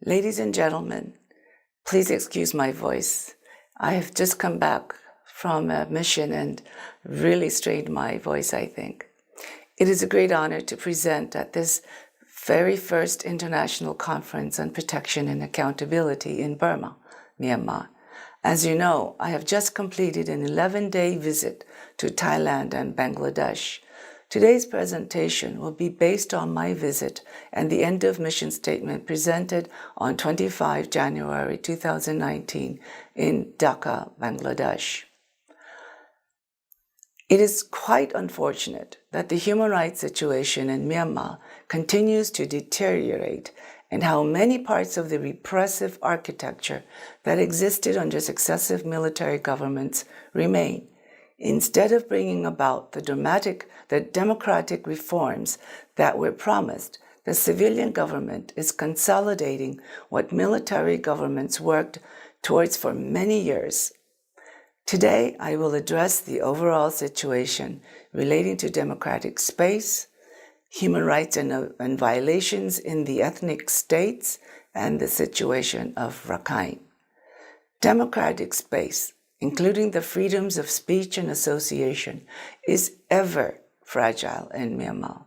Ladies and gentlemen, please excuse my voice. I have just come back from a mission and really strained my voice, I think. It is a great honor to present at this very first International Conference on Protection and Accountability in Burma, Myanmar. As you know, I have just completed an 11-day visit to Thailand and Bangladesh. Today's presentation will be based on my visit and the end of mission statement presented on 25 January 2019 in Dhaka, Bangladesh. It is quite unfortunate that the human rights situation in Myanmar continues to deteriorate and how many parts of the repressive architecture that existed under successive military governments remain. Instead of bringing about the democratic reforms that were promised, the civilian government is consolidating what military governments worked towards for many years. Today, I will address the overall situation relating to democratic space, human rights and violations in the ethnic states, and the situation of Rakhine. Democratic space, including the freedoms of speech and association, is ever fragile in Myanmar.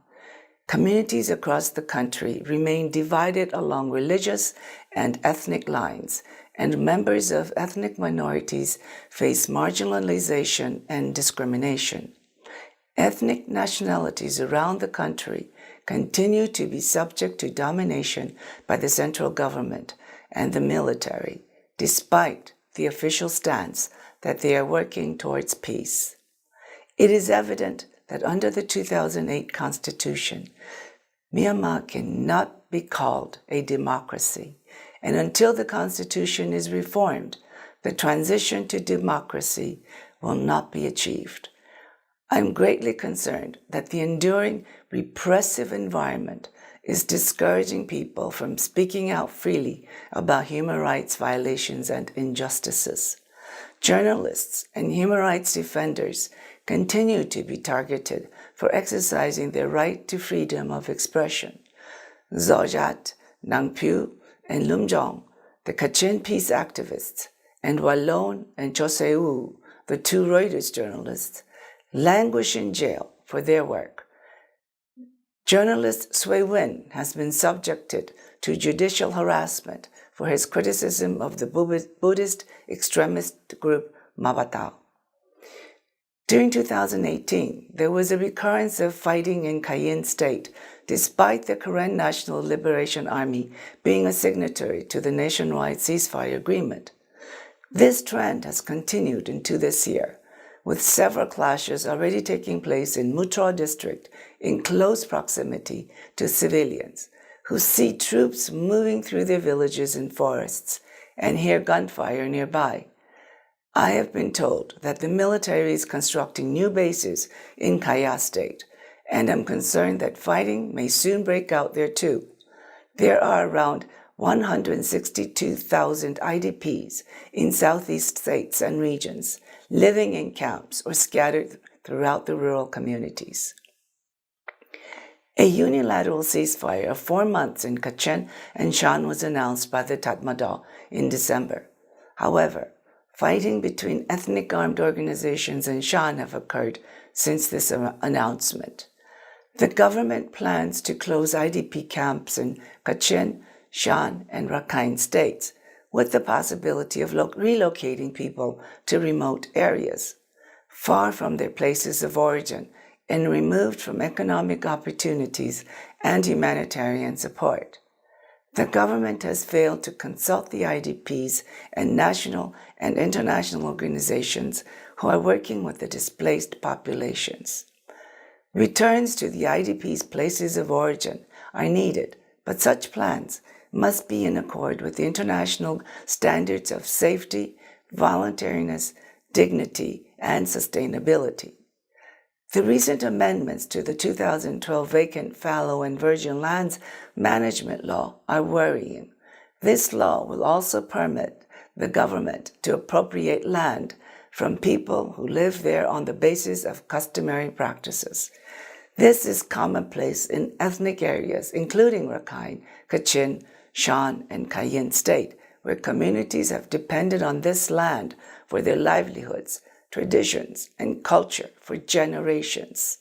Communities across the country remain divided along religious and ethnic lines, and members of ethnic minorities face marginalization and discrimination. Ethnic nationalities around the country continue to be subject to domination by the central government and the military, despite the official stance that they are working towards peace. It is evident that under the 2008 Constitution, Myanmar cannot be called a democracy, and until the Constitution is reformed, the transition to democracy will not be achieved. I'm greatly concerned that the enduring repressive environment is discouraging people from speaking out freely about human rights violations and injustices. Journalists and human rights defenders continue to be targeted for exercising their right to freedom of expression. Zojat, Nangpyu, and Lumjong, the Kachin peace activists, and Wallon and Choseu, the two Reuters journalists, languish in jail for their work. Journalist Sui Win has been subjected to judicial harassment for his criticism of the Buddhist extremist group Mabatao. During 2018, there was a recurrence of fighting in Cayenne State, despite the Karen National Liberation Army being a signatory to the nationwide ceasefire agreement. This trend has continued into this year, with several clashes already taking place in Mutro district in close proximity to civilians who see troops moving through their villages and forests and hear gunfire nearby. I have been told that the military is constructing new bases in Kaya State, and I'm concerned that fighting may soon break out there too. There are around 162,000 IDPs in Southeast states and regions, living in camps or scattered throughout the rural communities. A unilateral ceasefire of 4 months in Kachin and Shan was announced by the Tatmadaw in December. However, fighting between ethnic armed organizations in Shan have occurred since this announcement. The government plans to close IDP camps in Kachin, Shan, and Rakhine states, with the possibility of relocating people to remote areas, far from their places of origin and removed from economic opportunities and humanitarian support. The government has failed to consult the IDPs and national and international organizations who are working with the displaced populations. Returns to the IDPs' places of origin are needed, but such plans must be in accord with the international standards of safety, voluntariness, dignity, and sustainability. The recent amendments to the 2012 Vacant, Fallow, and Virgin Lands Management Law are worrying. This law will also permit the government to appropriate land from people who live there on the basis of customary practices. This is commonplace in ethnic areas, including Rakhine, Kachin, Shan, and Cayenne State, where communities have depended on this land for their livelihoods, traditions, and culture for generations.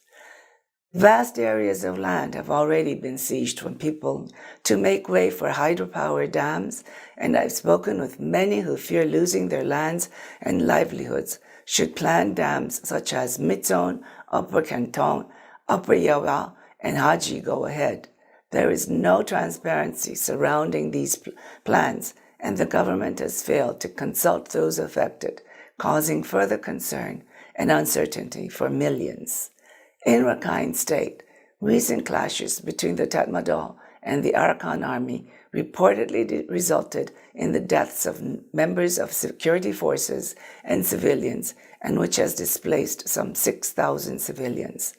Vast areas of land have already been seized from people to make way for hydropower dams, and I've spoken with many who fear losing their lands and livelihoods should planned dams such as Mitzon, Upper Cantong, Upper Yawa, and Haji go ahead. There is no transparency surrounding these plans, and the government has failed to consult those affected, causing further concern and uncertainty for millions. In Rakhine State, recent clashes between the Tatmadaw and the Arakan army reportedly resulted in the deaths of members of security forces and civilians, and which has displaced some 6,000 civilians.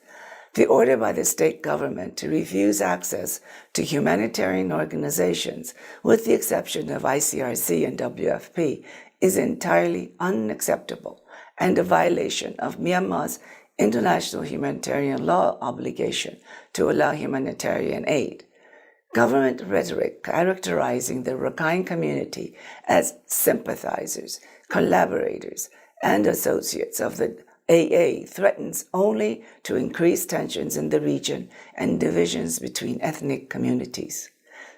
The order by the state government to refuse access to humanitarian organizations, with the exception of ICRC and WFP, is entirely unacceptable and a violation of Myanmar's international humanitarian law obligation to allow humanitarian aid. Government rhetoric characterizing the Rakhine community as sympathizers, collaborators, and associates of the AA threatens only to increase tensions in the region and divisions between ethnic communities.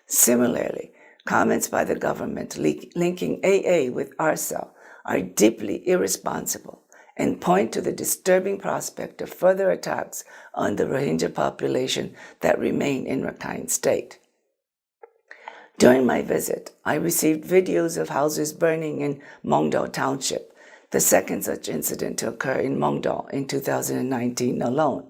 Similarly, comments by the government linking AA with ARSA are deeply irresponsible and point to the disturbing prospect of further attacks on the Rohingya population that remain in Rakhine State. During my visit, I received videos of houses burning in Mongdo Township, the second such incident to occur in Mongdo in 2019 alone.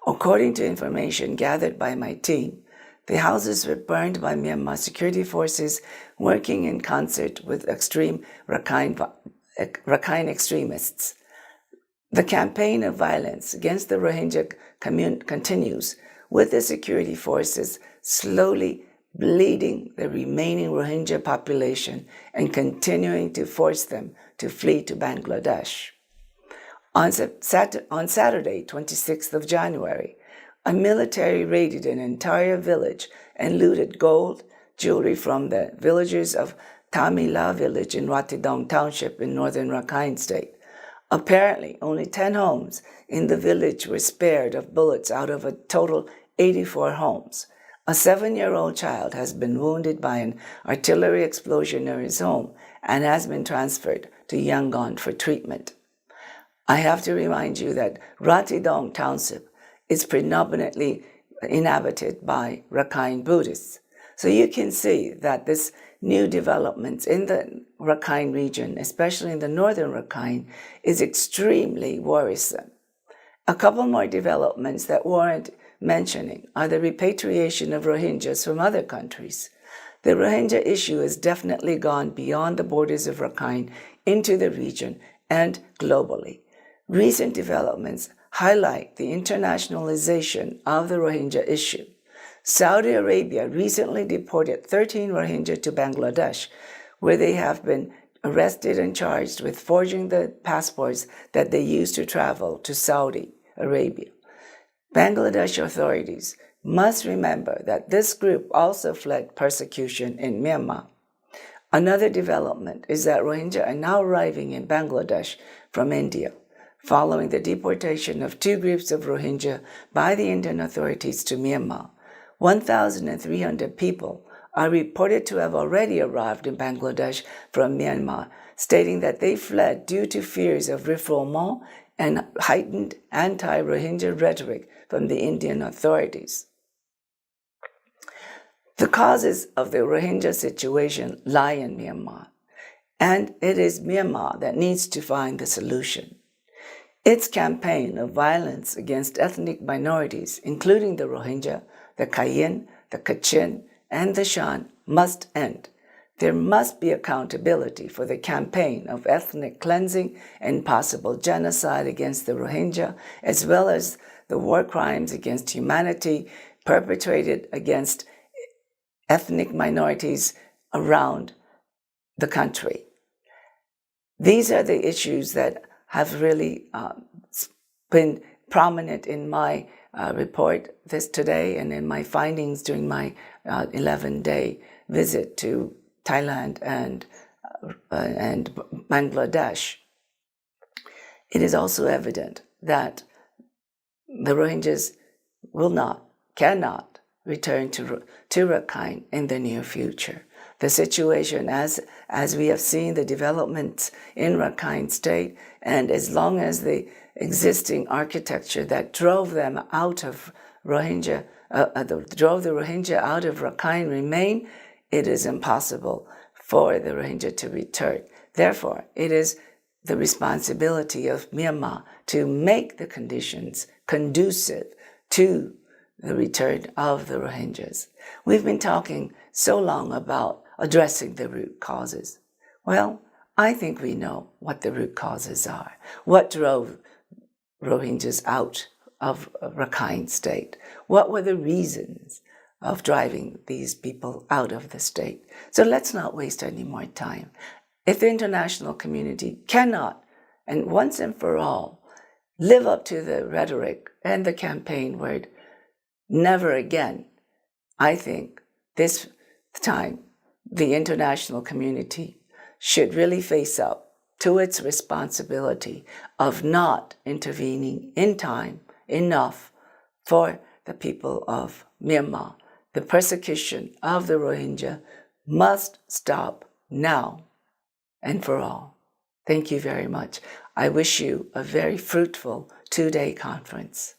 According to information gathered by my team, the houses were burned by Myanmar security forces working in concert with extreme Rakhine extremists. The campaign of violence against the Rohingya continues, with the security forces slowly bleeding the remaining Rohingya population and continuing to force them to flee to Bangladesh. On Saturday, 26th of January, a military raided an entire village and looted gold, jewelry from the villagers of Tamila village in Ratidong Township in northern Rakhine State. Apparently, only 10 homes in the village were spared of bullets out of a total 84 homes. A 7-year-old child has been wounded by an artillery explosion near his home and has been transferred to Yangon for treatment. I have to remind you that Ratidong Township is predominantly inhabited by Rakhine Buddhists. So you can see that this new developments in the Rakhine region, especially in the northern Rakhine, is extremely worrisome. A couple more developments that warrant mentioning are the repatriation of Rohingyas from other countries. The Rohingya issue has definitely gone beyond the borders of Rakhine into the region and globally. Recent developments highlight the internationalization of the Rohingya issue. Saudi Arabia recently deported 13 Rohingya to Bangladesh, where they have been arrested and charged with forging the passports that they used to travel to Saudi Arabia. Bangladesh authorities must remember that this group also fled persecution in Myanmar. Another development is that Rohingya are now arriving in Bangladesh from India, following the deportation of 2 groups of Rohingya by the Indian authorities to Myanmar. 1,300 people are reported to have already arrived in Bangladesh from Myanmar, stating that they fled due to fears of refoulement and heightened anti-Rohingya rhetoric from the Indian authorities. The causes of the Rohingya situation lie in Myanmar, and it is Myanmar that needs to find the solution. Its campaign of violence against ethnic minorities, including the Rohingya, the Cayenne, the Kachin, and the Shan, must end. There must be accountability for the campaign of ethnic cleansing and possible genocide against the Rohingya, as well as the war crimes against humanity perpetrated against ethnic minorities around the country. These are the issues that have really been prominent in my report this today and in my findings during my 11-day visit to Thailand and Bangladesh, it is also evident that the Rohingyas cannot return to Rakhine in the near future. The situation, as we have seen the developments in Rakhine State, and as long as the existing architecture that drove them out of Rohingya, drove the Rohingya out of Rakhine remain, it is impossible for the Rohingya to return. Therefore, it is the responsibility of Myanmar to make the conditions conducive to the return of the Rohingyas. We've been talking so long about addressing the root causes. Well, I think we know what the root causes are. What drove Rohingyas out of Rakhine State? What were the reasons of driving these people out of the state? So let's not waste any more time. If the international community cannot, and once and for all, live up to the rhetoric and the campaign word, never again, I think this time the international community should really face up to its responsibility of not intervening in time enough for the people of Myanmar. The persecution of the Rohingya must stop now and for all. Thank you very much. I wish you a very fruitful 2-day conference.